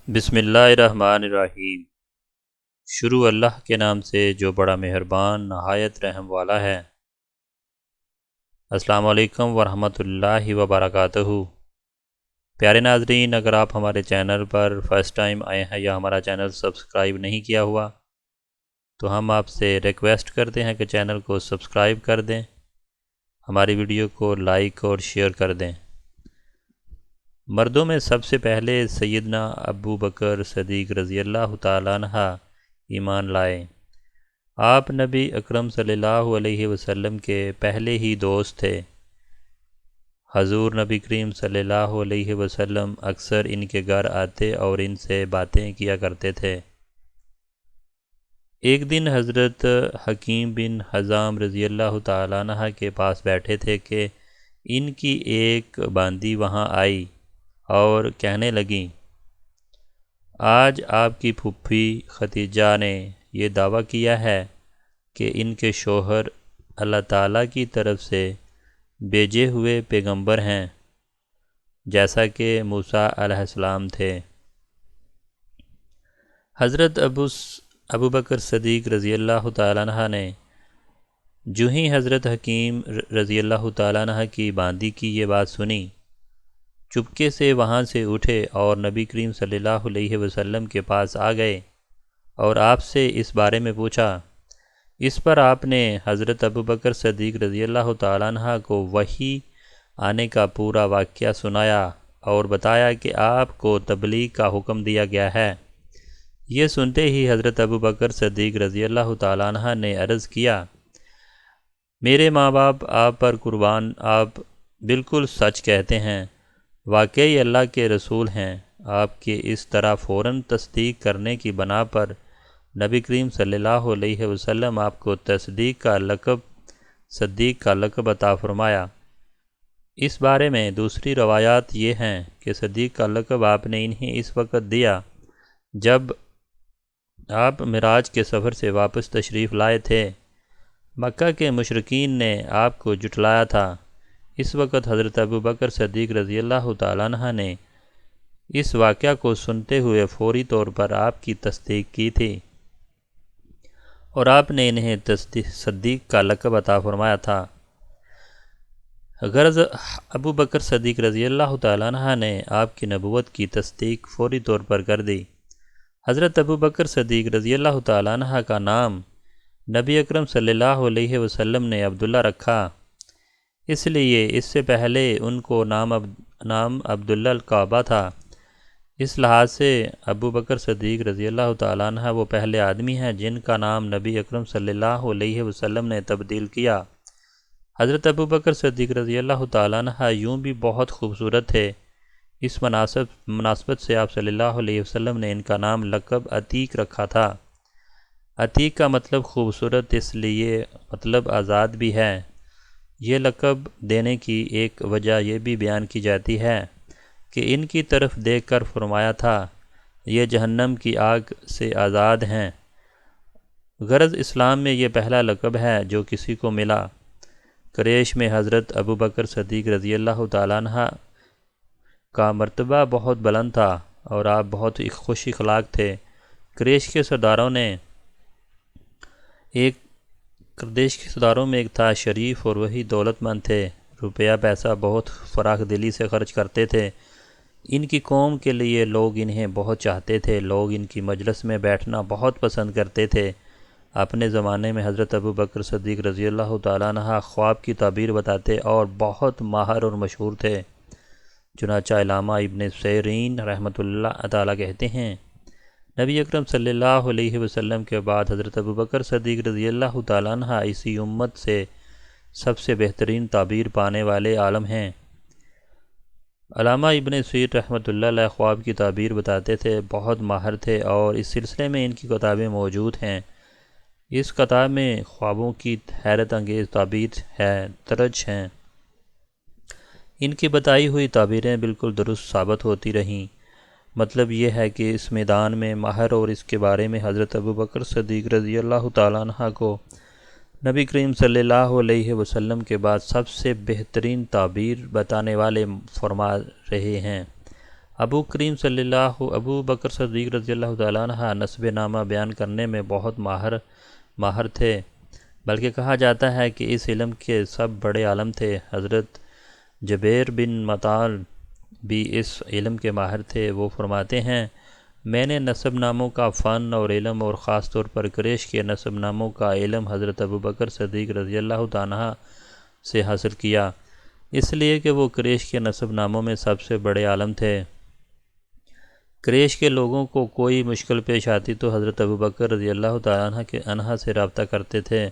بسم اللہ الرحمن الرحیم۔ شروع اللہ کے نام سے جو بڑا مہربان نہایت رحم والا ہے۔ السلام علیکم ورحمۃ اللہ وبرکاتہ۔ پیارے ناظرین، اگر آپ ہمارے چینل پر فرسٹ ٹائم آئے ہیں یا ہمارا چینل سبسکرائب نہیں کیا ہوا تو ہم آپ سے ریکویسٹ کرتے ہیں کہ چینل کو سبسکرائب کر دیں، ہماری ویڈیو کو لائک اور شیئر کر دیں۔ مردوں میں سب سے پہلے سیدنا ابو بکر صدیق رضی اللہ تعالیٰ عنہ ایمان لائے۔ آپ نبی اکرم صلی اللہ علیہ وسلم کے پہلے ہی دوست تھے۔ حضور نبی کریم صلی اللہ علیہ وسلم اکثر ان کے گھر آتے اور ان سے باتیں کیا کرتے تھے۔ ایک دن حضرت حکیم بن حزام رضی اللہ تعالیٰ عنہ کے پاس بیٹھے تھے کہ ان کی ایک باندی وہاں آئی اور کہنے لگیں، آج آپ کی پھوپھی ختیجہ نے یہ دعویٰ کیا ہے کہ ان کے شوہر اللہ تعالیٰ کی طرف سے بھیجے ہوئے پیغمبر ہیں، جیسا کہ موسیٰ علیہ السلام تھے۔ حضرت ابو بکر صدیق رضی اللہ تعالیٰ عنہ نے جو ہی حضرت حکیم رضی اللہ تعالیٰ عنہ کی باندی کی یہ بات سنی، چپکے سے وہاں سے اٹھے اور نبی کریم صلی اللہ علیہ وسلم کے پاس آ گئے اور آپ سے اس بارے میں پوچھا۔ اس پر آپ نے حضرت ابو بکر صدیق رضی اللہ تعالیٰ عنہ کو وحی آنے کا پورا واقعہ سنایا اور بتایا کہ آپ کو تبلیغ کا حکم دیا گیا ہے۔ یہ سنتے ہی حضرت ابو بکر صدیق رضی اللہ تعالیٰ عنہ نے عرض کیا، میرے ماں باپ آپ پر قربان، آپ بالکل سچ کہتے ہیں، واقعی اللہ کے رسول ہیں۔ آپ کے اس طرح فوراً تصدیق کرنے کی بنا پر نبی کریم صلی اللہ علیہ وسلم آپ کو صدیق کا لقب عطا فرمایا۔ اس بارے میں دوسری روایات یہ ہیں کہ صدیق کا لقب آپ نے انہیں اس وقت دیا جب آپ معراج کے سفر سے واپس تشریف لائے تھے۔ مکہ کے مشرکین نے آپ کو جھٹلایا تھا۔ اس وقت حضرت ابو بکر صدیق رضی اللہ تعالیٰ عنہ نے اس واقعہ کو سنتے ہوئے فوری طور پر آپ کی تصدیق کی تھی اور آپ نے انہیں صدیق کا لقب عطا فرمایا تھا۔ غرض ابو بکر صدیق رضی اللہ تعالیٰ عنہ نے آپ کی نبوت کی تصدیق فوری طور پر کر دی۔ حضرت ابو بکر صدیق رضی اللہ تعالیٰ عنہ کا نام نبی اکرم صلی اللہ علیہ وسلم نے عبداللہ رکھا، اس لیے اس سے پہلے ان کو نام عبداللہ القعبہ تھا۔ اس لحاظ سے ابو بکر صدیق رضی اللہ تعالیٰ عنہ وہ پہلے آدمی ہیں جن کا نام نبی اکرم صلی اللہ علیہ وسلم نے تبدیل کیا۔ حضرت ابو بکر صدیق رضی اللہ تعالیٰ عنہ یوں بھی بہت خوبصورت تھے۔ اس مناسبت سے آپ صلی اللہ علیہ وسلم نے ان کا نام لقب عتیق رکھا تھا۔ عتیق کا مطلب خوبصورت، اس لیے مطلب آزاد بھی ہے۔ یہ لقب دینے کی ایک وجہ یہ بھی بیان کی جاتی ہے کہ ان کی طرف دیکھ کر فرمایا تھا، یہ جہنم کی آگ سے آزاد ہیں۔ غرض اسلام میں یہ پہلا لقب ہے جو کسی کو ملا۔ قریش میں حضرت ابو بکر صدیق رضی اللہ تعالیٰ عنہ کا مرتبہ بہت بلند تھا اور آپ بہت خوش اخلاق تھے۔ قریش کے سرداروں میں ایک تھا شریف اور وہی دولت مند تھے، روپیہ پیسہ بہت فراخ دلی سے خرچ کرتے تھے۔ ان کی قوم کے لیے لوگ انہیں بہت چاہتے تھے، لوگ ان کی مجلس میں بیٹھنا بہت پسند کرتے تھے۔ اپنے زمانے میں حضرت ابو بکر صدیق رضی اللہ تعالیٰ عنہ خواب کی تعبیر بتاتے اور بہت ماہر اور مشہور تھے۔ چنانچہ علامہ ابن سیرین رحمۃ اللہ تعالیٰ کہتے ہیں، نبی اکرم صلی اللہ علیہ وسلم کے بعد حضرت ابو بکر صدیق رضی اللہ تعالیٰ عنہ اسی امت سے سب سے بہترین تعبیر پانے والے عالم ہیں۔ علامہ ابن سیر رحمۃ اللہ علیہ خواب کی تعبیر بتاتے تھے، بہت ماہر تھے اور اس سلسلے میں ان کی کتابیں موجود ہیں۔ اس کتاب میں خوابوں کی حیرت انگیز تعبیر ہے، درج ہیں۔ ان کی بتائی ہوئی تعبیریں بالکل درست ثابت ہوتی رہیں۔ مطلب یہ ہے کہ اس میدان میں ماہر اور اس کے بارے میں حضرت ابو بکر صدیق رضی اللہ تعالیٰ عنہ کو نبی کریم صلی اللہ علیہ وسلم کے بعد سب سے بہترین تعبیر بتانے والے فرما رہے ہیں۔ ابو بکر صدیق رضی اللہ تعالیٰ عنہ نسب نامہ بیان کرنے میں بہت ماہر تھے، بلکہ کہا جاتا ہے کہ اس علم کے سب بڑے عالم تھے۔ حضرت جبیر بن مطعم بھی اس علم کے ماہر تھے۔ وہ فرماتے ہیں، میں نے نسب ناموں کا فن اور علم اور خاص طور پر قریش کے نسب ناموں کا علم حضرت ابو بکر صدیق رضی اللہ تعالیٰ سے حاصل کیا، اس لیے کہ وہ قریش کے نسب ناموں میں سب سے بڑے عالم تھے۔ قریش کے لوگوں کو کوئی مشکل پیش آتی تو حضرت ابو بکر رضی اللہ تعالیٰ عنہ سے رابطہ کرتے تھے۔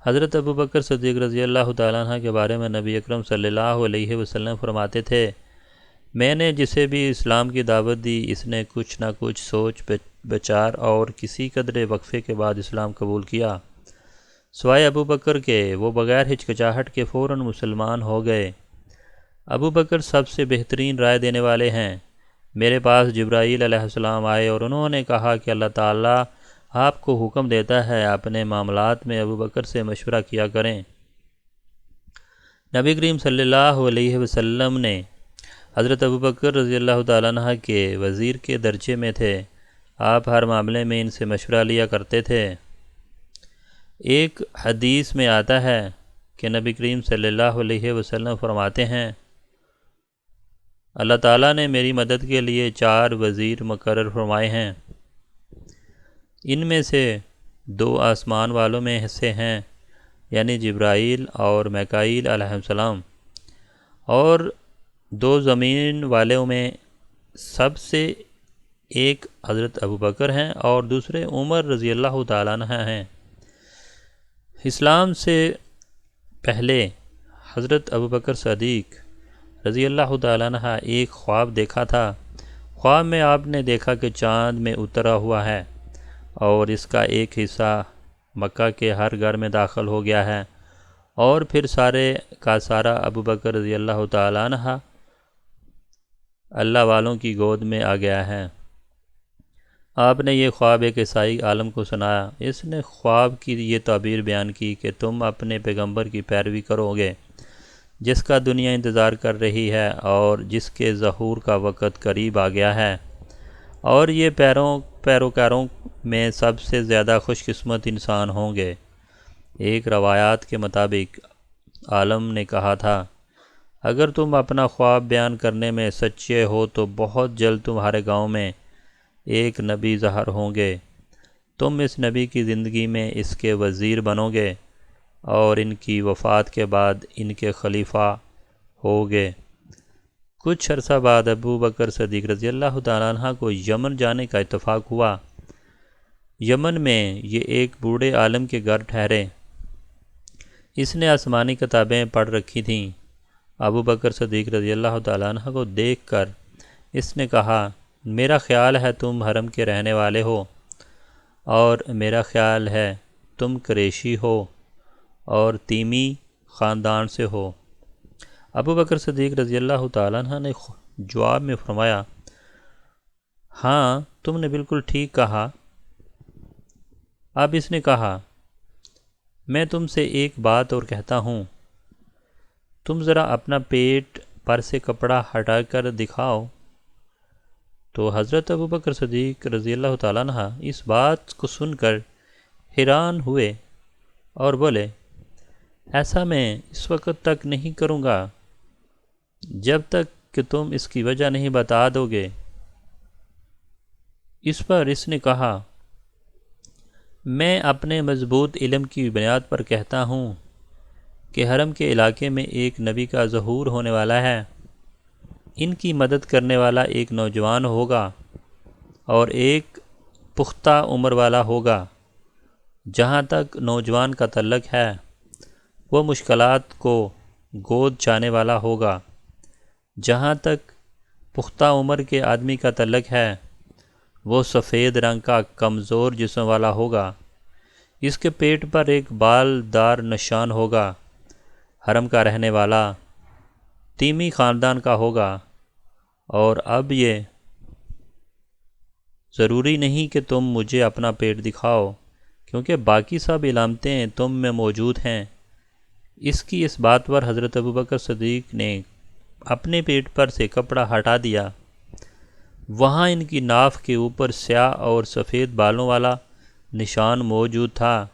حضرت ابو بکر صدیق رضی اللہ تعالیٰ عنہ کے بارے میں نبی اکرم صلی اللہ علیہ وسلم فرماتے تھے، میں نے جسے بھی اسلام کی دعوت دی، اس نے کچھ نہ کچھ سوچ بچار اور کسی قدر وقفے کے بعد اسلام قبول کیا، سوائے ابو بکر کے، وہ بغیر ہچکچاہٹ کے فوراً مسلمان ہو گئے۔ ابو بکر سب سے بہترین رائے دینے والے ہیں۔ میرے پاس جبرائیل علیہ السلام آئے اور انہوں نے کہا کہ اللہ تعالیٰ آپ کو حکم دیتا ہے اپنے معاملات میں ابو بکر سے مشورہ کیا کریں۔ نبی کریم صلی اللہ علیہ وسلم نے حضرت ابو بکر رضی اللہ تعالیٰ عنہ کے وزیر کے درجے میں تھے، آپ ہر معاملے میں ان سے مشورہ لیا کرتے تھے۔ ایک حدیث میں آتا ہے کہ نبی کریم صلی اللہ علیہ وسلم فرماتے ہیں، اللہ تعالیٰ نے میری مدد کے لیے 4 وزیر مقرر فرمائے ہیں، ان میں سے 2 آسمان والوں میں سے ہیں، یعنی جبرائیل اور میکائیل علیہ السلام، اور 2 زمین والوں میں سب سے ایک حضرت ابو بکر ہیں اور دوسرے عمر رضی اللہ تعالیٰ عنہ ہیں۔ اسلام سے پہلے حضرت ابو بکر صدیق رضی اللہ تعالیٰ عنہ ایک خواب دیکھا تھا۔ خواب میں آپ نے دیکھا کہ چاند میں اترا ہوا ہے اور اس کا ایک حصہ مکہ کے ہر گھر میں داخل ہو گیا ہے، اور پھر سارے کا سارا ابو بکر رضی اللہ تعالیٰ عنہ اللہ والوں کی گود میں آ گیا ہے۔ آپ نے یہ خواب ایک عیسائی عالم کو سنایا۔ اس نے خواب کی یہ تعبیر بیان کی کہ تم اپنے پیغمبر کی پیروی کرو گے جس کا دنیا انتظار کر رہی ہے اور جس کے ظہور کا وقت قریب آ گیا ہے، اور یہ پیروکاروں میں سب سے زیادہ خوش قسمت انسان ہوں گے۔ ایک روایات کے مطابق عالم نے کہا تھا، اگر تم اپنا خواب بیان کرنے میں سچے ہو تو بہت جلد تمہارے گاؤں میں ایک نبی ظاہر ہوں گے، تم اس نبی کی زندگی میں اس کے وزیر بنو گے اور ان کی وفات کے بعد ان کے خلیفہ ہوگے۔ کچھ عرصہ بعد ابو بکر صدیق رضی اللہ تعالیٰ عنہ کو یمن جانے کا اتفاق ہوا۔ یمن میں یہ ایک بوڑھے عالم کے گھر ٹھہرے۔ اس نے آسمانی کتابیں پڑھ رکھی تھیں۔ ابو بکر صدیق رضی اللہ تعالیٰ عنہ کو دیکھ کر اس نے کہا، میرا خیال ہے تم حرم کے رہنے والے ہو، اور میرا خیال ہے تم قریشی ہو اور تیمی خاندان سے ہو۔ ابو بکر صدیق رضی اللہ تعالیٰ عنہ نے جواب میں فرمایا، ہاں تم نے بالکل ٹھیک کہا۔ اب اس نے کہا، میں تم سے ایک بات اور کہتا ہوں، تم ذرا اپنا پیٹ پر سے کپڑا ہٹا کر دکھاؤ۔ تو حضرت ابو بکر صدیق رضی اللہ تعالیٰ عنہ اس بات کو سن کر حیران ہوئے اور بولے، ایسا میں اس وقت تک نہیں کروں گا جب تک کہ تم اس کی وجہ نہیں بتا دو گے۔ اس پر اس نے کہا، میں اپنے مضبوط علم کی بنیاد پر کہتا ہوں کہ حرم کے علاقے میں ایک نبی کا ظہور ہونے والا ہے، ان کی مدد کرنے والا ایک نوجوان ہوگا اور ایک پختہ عمر والا ہوگا۔ جہاں تک نوجوان کا تعلق ہے وہ مشکلات کو گود چانے والا ہوگا، جہاں تک پختہ عمر کے آدمی کا تعلق ہے وہ سفید رنگ کا کمزور جسم والا ہوگا، اس کے پیٹ پر ایک بال دار نشان ہوگا، حرم کا رہنے والا تیمی خاندان کا ہوگا۔ اور اب یہ ضروری نہیں کہ تم مجھے اپنا پیٹ دکھاؤ، کیونکہ باقی سب علامتیں تم میں موجود ہیں۔ اس بات پر حضرت ابو بکر صدیق نے اپنے پیٹ پر سے کپڑا ہٹا دیا وہاں ان کی ناف کے اوپر سیاہ اور سفید بالوں والا نشان موجود تھا۔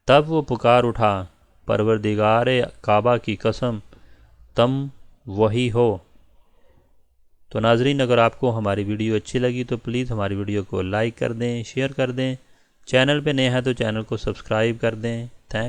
تب وہ پکار اٹھا، پروردگار کعبہ کی قسم، تم وہی ہو۔ تو ناظرین، اگر آپ کو ہماری ویڈیو اچھی لگی تو پلیز ہماری ویڈیو کو لائک کر دیں، شیئر کر دیں، چینل پہ نئے ہیں تو چینل کو سبسکرائب کر دیں۔